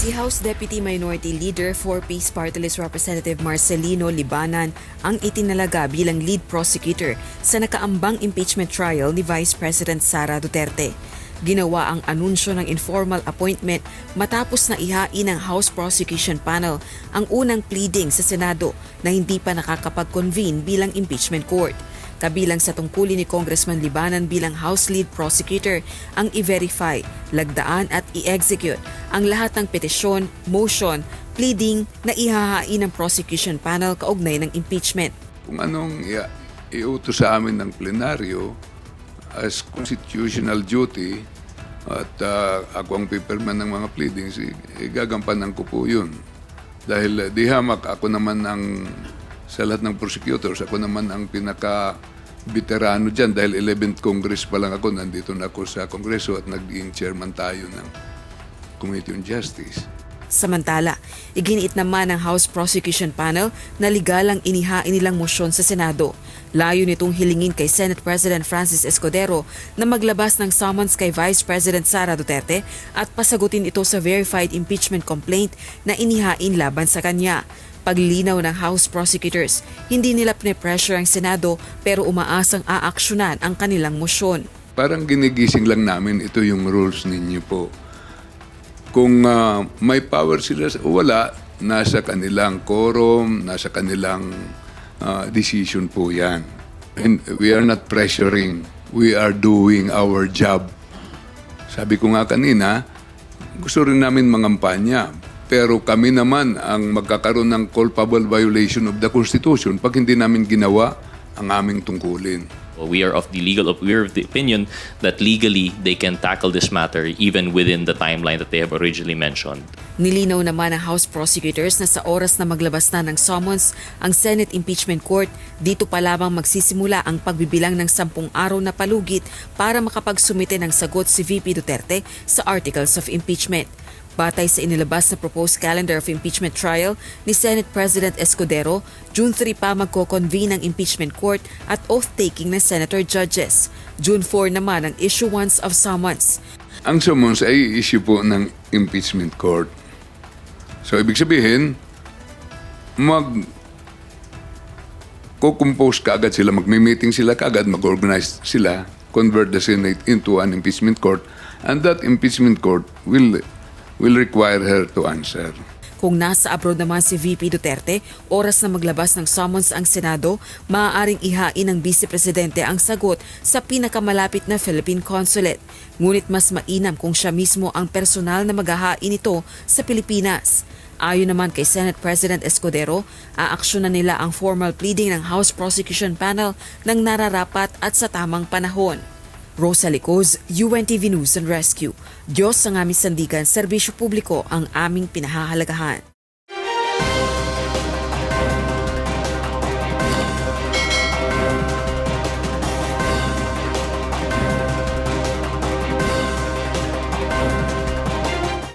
Si House Deputy Minority Leader for Peace Party List Representative Marcelino Libanan ang itinalaga bilang lead prosecutor sa nakaambang impeachment trial ni Vice President Sara Duterte. Ginawa ang anunsyo ng informal appointment matapos na ihain ng House Prosecution Panel ang unang pleading sa Senado na hindi pa nakakapag-convene bilang impeachment court. Kabilang sa tungkulin ni Congressman Libanan bilang House Lead Prosecutor ang i-verify, lagdaan at i-execute ang lahat ng petisyon, motion, pleading na ihahain ng prosecution panel kaugnay ng impeachment. Kung anong iutos sa amin ng plenaryo as constitutional duty at ako ang paperman ng mga pleadings, gagampanan ko po yun. Dahil di hamak ako naman ang sa lahat ng prosecutors, ako naman ang pinaka-veterano dyan dahil 11th Congress pa lang ako, nandito na ako sa Kongreso at naging chairman tayo ng Committee on Justice. Samantala, iginiit naman ng House Prosecution Panel na legal ang inihain nilang mosyon sa Senado. Layo nitong hilingin kay Senate President Francis Escudero na maglabas ng summons kay Vice President Sara Duterte at pasagutin ito sa verified impeachment complaint na inihain laban sa kanya. Paglinaw ng House Prosecutors, hindi nila pine-pressure ang Senado pero umaasang aaksyonan ang kanilang mosyon. Parang ginigising lang namin, ito yung rules ninyo po. Kung may power sila o wala, nasa kanilang quorum, nasa kanilang decision po yan. And we are not pressuring, we are doing our job. Sabi ko nga kanina, gusto rin namin mangampanya. Pero kami naman ang magkakaroon ng culpable violation of the Constitution pag hindi namin ginawa ang aming tungkulin. We're of the opinion that legally they can tackle this matter even within the timeline that they have originally mentioned. Nilinaw naman ng House Prosecutors na sa oras na maglabas na ng summons ang Senate Impeachment Court, dito pa lamang magsisimula ang pagbibilang ng 10 araw na palugit para makapagsumite ng sagot si VP Duterte sa Articles of Impeachment. Batay sa inilabas na proposed calendar of impeachment trial ni Senate President Escudero, June 3 pa magko-convene ang impeachment court at oath-taking ng senator judges. June 4 naman ang issuance of summons. Ang summons ay issue po ng impeachment court. So, ibig sabihin, mag-compose kaagad sila, mag-meeting sila kaagad, mag-organize sila, convert the Senate into an impeachment court, and that impeachment court will require her to answer. Kung nasa abroad naman si VP Duterte, oras na maglabas ng summons ang Senado, maaaring ihain ng Vice Presidente ang sagot sa pinakamalapit na Philippine Consulate. Ngunit mas mainam kung siya mismo ang personal na maghahain ito sa Pilipinas. Ayon naman kay Senate President Escudero, aaksyonan nila ang formal pleading ng House Prosecution Panel ng nararapat at sa tamang panahon. Rosa Licoz, UNTV News and Rescue. Diyos ang aming sandigan, serbisyo publiko ang aming pinahahalagahan.